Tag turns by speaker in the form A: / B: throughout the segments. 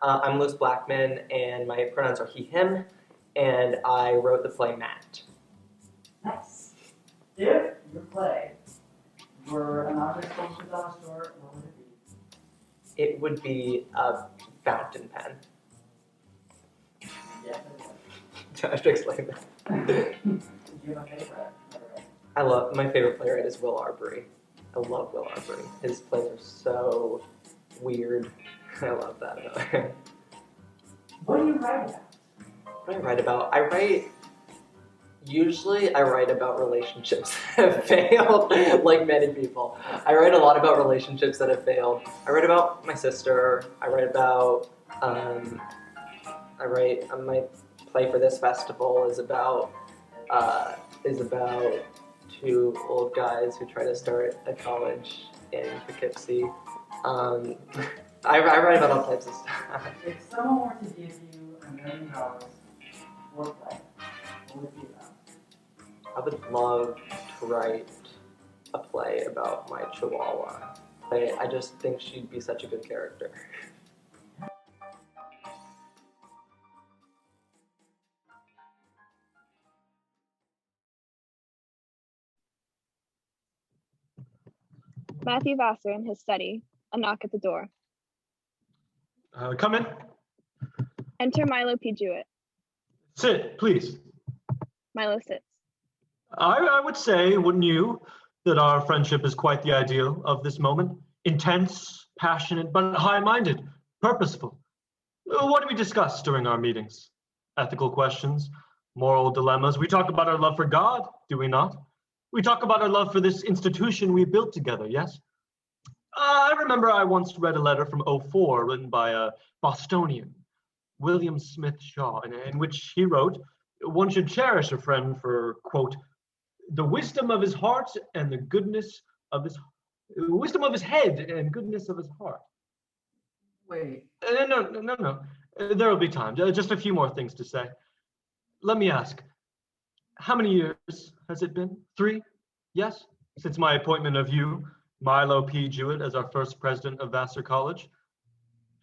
A: I'm Louis Blachman, and my pronouns are he, him, and I wrote the play Matt.
B: Nice. If your play were an object sculpted on a store, what would it be?
A: It would be a fountain pen.
B: Yes,
A: Do I have to explain that?
B: Do you have a favorite?
A: My favorite playwright is Will Arbery. I love Will Arbery. His plays are so weird. I love that about him.
B: What do you write about?
A: What do I write about? Usually I write about relationships that have failed, like many people. I write a lot about relationships that have failed. I write about my sister. I write about, my play for this festival is about two old guys who try to start a college in Poughkeepsie. I write about all types of stuff.
B: If someone were to give you $1 million for a play, what would it be about?
A: I would love to write a play about my chihuahua. I just think she'd be such a good character.
C: Matthew Vassar in his study, a knock at the door.
D: Come in.
C: Enter Milo P. Jewett.
D: Sit, please.
C: Milo sits.
D: I would say, wouldn't you, that our friendship is quite the ideal of this moment? Intense, passionate, but high-minded, purposeful. What do we discuss during our meetings? Ethical questions, moral dilemmas. We talk about our love for God, do we not? We talk about our love for this institution we built together, yes? I remember I once read a letter from '04 written by a Bostonian, William Smith Shaw, in which he wrote, one should cherish a friend for, quote, the wisdom of his heart and the goodness of his wisdom of his head and goodness of his heart.
B: Wait.
D: No. There will be time. Just a few more things to say. Let me ask, how many years has it been? 3? Yes? Since my appointment of you, Milo P. Jewett, as our first president of Vassar College?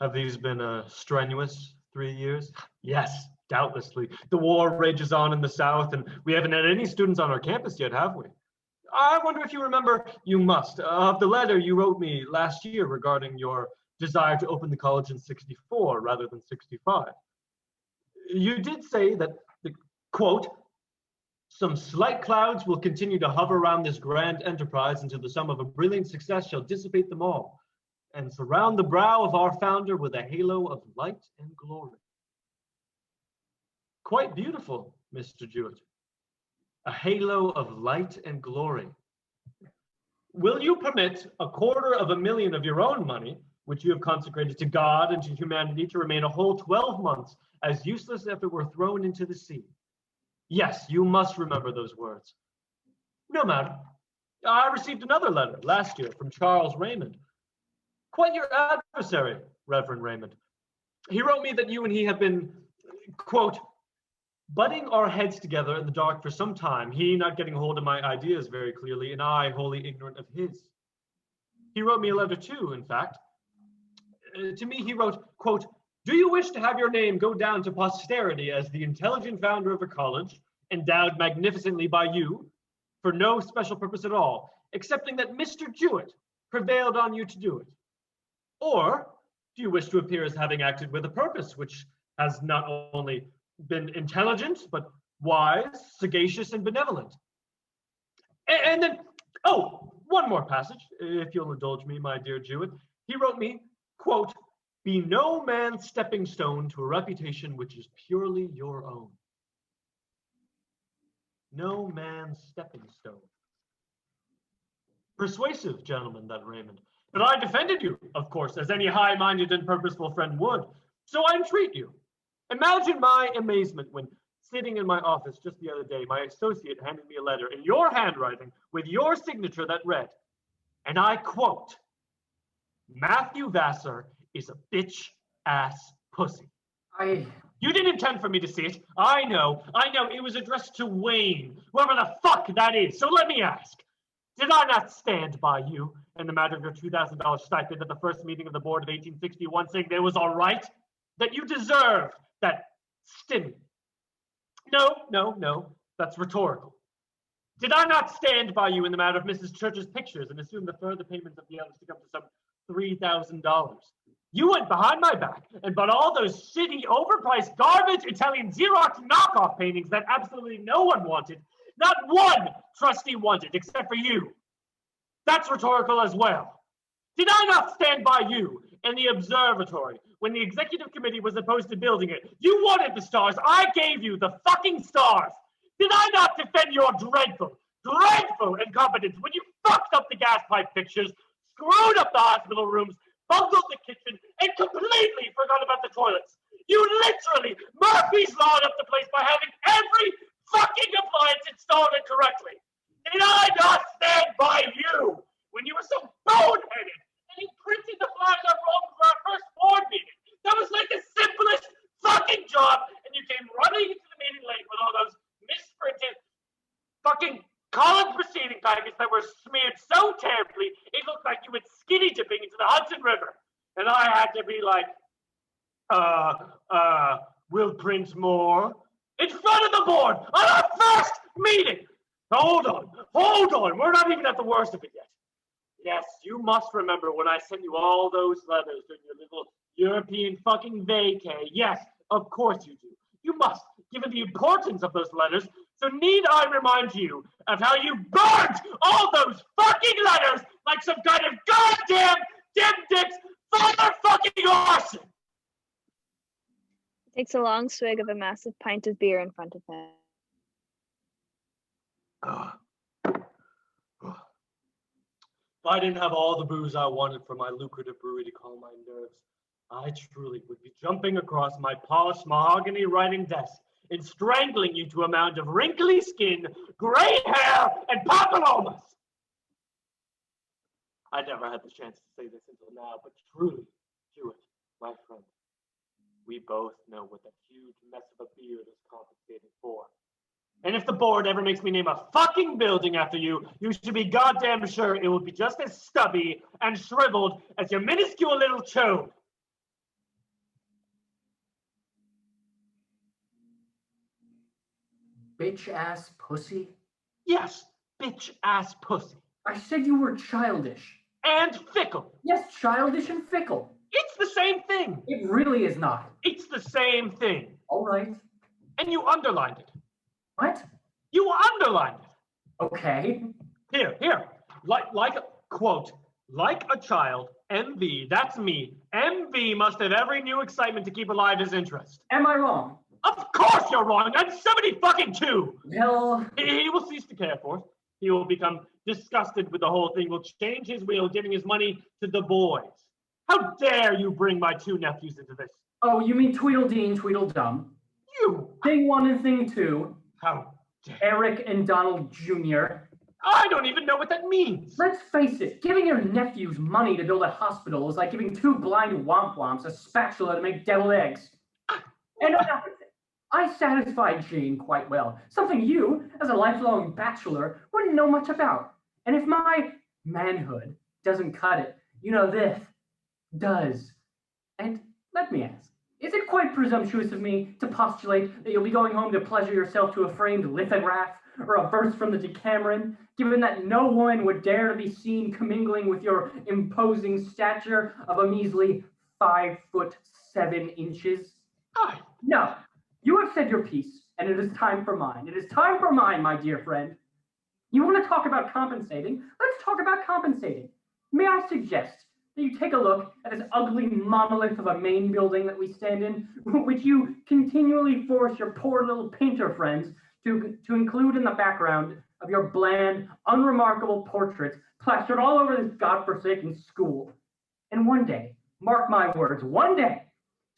D: Have these been a strenuous 3 years? Yes, doubtlessly. The war rages on in the South, and we haven't had any students on our campus yet, have we? I wonder if you remember, you must, of the letter you wrote me last year regarding your desire to open the college in '64 rather than '65. You did say that, quote, some slight clouds will continue to hover around this grand enterprise until the sum of a brilliant success shall dissipate them all and surround the brow of our founder with a halo of light and glory. Quite beautiful, Mr. Jewett. A halo of light and glory. Will you permit $250,000 of your own money, which you have consecrated to God and to humanity, to remain a whole 12 months as useless as if it were thrown into the sea? Yes, you must remember those words. No matter. I received another letter last year from Charles Raymond. Quite your adversary, Reverend Raymond. He wrote me that you and he have been, quote, butting our heads together in the dark for some time, he not getting hold of my ideas very clearly, and I wholly ignorant of his. He wrote me a letter too, in fact. To me, he wrote, quote, do you wish to have your name go down to posterity as the intelligent founder of a college, endowed magnificently by you, for no special purpose at all, excepting that Mr. Jewett prevailed on you to do it? Or do you wish to appear as having acted with a purpose, which has not only been intelligent, but wise, sagacious, and benevolent? And then, one more passage, if you'll indulge me, my dear Jewett. He wrote me, quote, be no man's stepping stone to a reputation which is purely your own. No man's stepping stone. Persuasive gentleman, that Raymond. But I defended you, of course, as any high-minded and purposeful friend would. So I entreat you. Imagine my amazement when, sitting in my office just the other day, my associate handed me a letter in your handwriting with your signature that read, and I quote, Matthew Vassar is a bitch-ass pussy. You didn't intend for me to see it. I know. It was addressed to Wayne, whoever the fuck that is. So let me ask, did I not stand by you in the matter of your $2,000 stipend at the first meeting of the board of 1861, saying that it was all right? that you deserve that stim. No, that's rhetorical. Did I not stand by you in the matter of Mrs. Church's pictures and assume the further payments of the others to come to some $3,000? You went behind my back and bought all those shitty, overpriced garbage Italian Xerox knockoff paintings that absolutely no one wanted. Not one trustee wanted, except for you. That's rhetorical as well. Did I not stand by you in the observatory when the executive committee was opposed to building it? You wanted the stars. I gave you the fucking stars. Did I not defend your dreadful incompetence when you fucked up the gas pipe fixtures, screwed up the hospital rooms, bungled the kitchen, and completely forgot about the toilets? You literally Murphy's Law'd up the place by having every fucking appliance installed incorrectly. Did I not stand by you when you were so boneheaded and you printed the flyers up wrong for our first board meeting? That was like the simplest fucking job, and you came running into the meeting late with all those misprinted fucking college proceeding packets that were smeared so terribly it looked like you went skinny dipping into the Hudson River. And I had to be like, we'll print more in front of the board on our first meeting. Hold on. We're not even at the worst of it yet. Yes, you must remember when I sent you all those letters during your little European fucking vacay. Yes, of course you do. You must, given the importance of those letters. So need I remind you of how you burned all those fucking letters like some kind of goddamn Dim Dick's motherfucking arson?
C: Takes a long swig of a massive pint of beer in front of him.
D: If I didn't have all the booze I wanted from my lucrative brewery to calm my nerves, I truly would be jumping across my polished mahogany writing desk and strangling you to a mound of wrinkly skin, gray hair, and papillomas. I never had the chance to say this until now, but truly, Jewett, my friend, we both know what that huge mess of a beard is compensating for. And if the board ever makes me name a fucking building after you, you should be goddamn sure it will be just as stubby and shriveled as your minuscule little chode.
E: Bitch-ass pussy?
D: Yes, bitch-ass pussy.
E: I said you were childish.
D: And fickle.
E: Yes, childish and fickle.
D: It's the same thing.
E: It really is not.
D: It's the same thing.
E: All right.
D: And you underlined it.
E: What?
D: You underlined it.
E: Okay.
D: Here. Like a quote, like a child, MV, that's me. MV must have every new excitement to keep alive his interest.
E: Am I wrong?
D: Of course you're wrong. I'm 72.
E: Well,
D: He will cease to care for it. He will become disgusted with the whole thing, will change his will, giving his money to the boys. How dare you bring my two nephews into this?
E: oh, you mean Tweedledee and Tweedledum?
D: You!
E: Thing 1 and Thing 2.
D: How dare
E: Eric and Donald Jr.
D: I don't even know what that means.
E: Let's face it, giving your nephews money to build a hospital is like giving two blind womp-womps a spatula to make deviled eggs. And I satisfied Jane quite well, something you, as a lifelong bachelor, wouldn't know much about. And if my manhood doesn't cut it, you know this does. And let me ask, is it quite presumptuous of me to postulate that you'll be going home to pleasure yourself to a framed lithograph or a verse from the Decameron, given that no woman would dare to be seen commingling with your imposing stature of a measly 5'7"? No, you have said your piece, and it is time for mine. It is time for mine, my dear friend. You want to talk about compensating? Let's talk about compensating. May I suggest that you take a look at this ugly monolith of a main building that we stand in, which you continually force your poor little painter friends to include in the background of your bland, unremarkable portraits plastered all over this godforsaken school. And one day, mark my words, one day,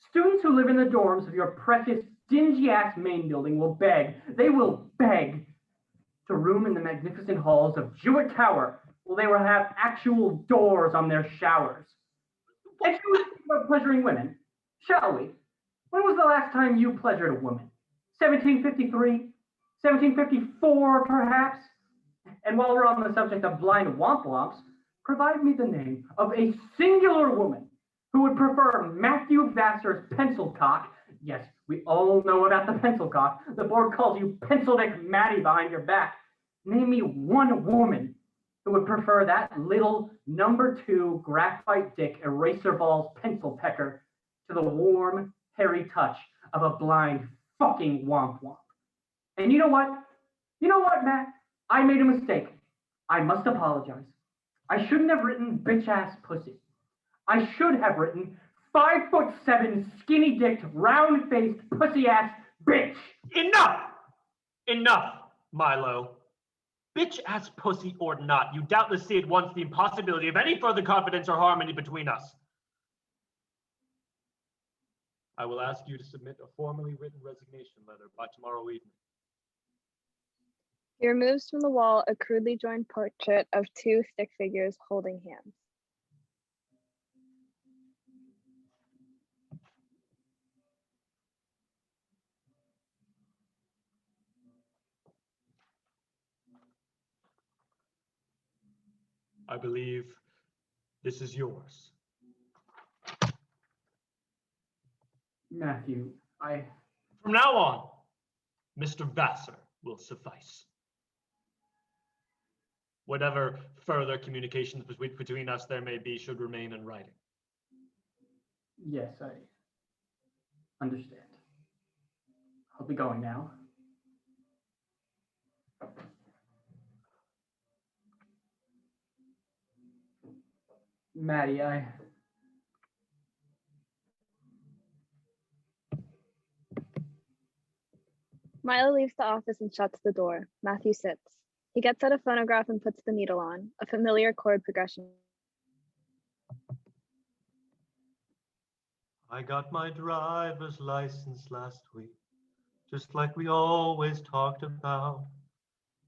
E: students who live in the dorms of your precious, dingy-ass main building will beg, they will beg, to room in the magnificent halls of Jewett Tower, where they will have actual doors on their showers. And shall we speak about pleasuring women? Shall we? When was the last time you pleasured a woman? 1753? 1754, perhaps? And while we're on the subject of blind womp-womps, provide me the name of a singular woman who would prefer Matthew Vassar's pencil cock. Yes, we all know about the pencil cock. The board calls you Pencil Dick Matty behind your back. Name me one woman who would prefer that little #2 graphite dick eraser balls pencil pecker to the warm, hairy touch of a blind fucking womp womp. And you know what? You know what, Matt? I made a mistake. I must apologize. I shouldn't have written bitch ass pussy. I should have written 5'7", skinny dicked, round faced, pussy ass bitch.
D: Enough! Enough, Milo. Bitch ass pussy or not, you doubtless see at once the impossibility of any further confidence or harmony between us. I will ask you to submit a formally written resignation letter by tomorrow evening.
C: He removes from the wall a crudely joined portrait of 2 stick figures holding hands.
D: I believe this is yours.
E: Matthew,
D: From now on, Mr. Vassar will suffice. Whatever further communications between us there may be should remain in writing.
E: Yes, I understand. I'll be going now. Maddie,
C: Milo leaves the office and shuts the door. Matthew sits. He gets out a phonograph and puts the needle on, a familiar chord progression.
D: I got my driver's license last week, just like we always talked about,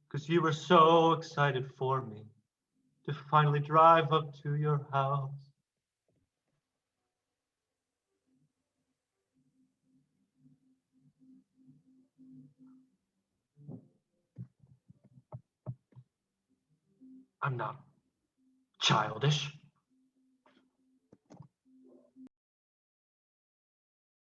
D: because you were so excited for me to finally drive up to your house. I'm not childish.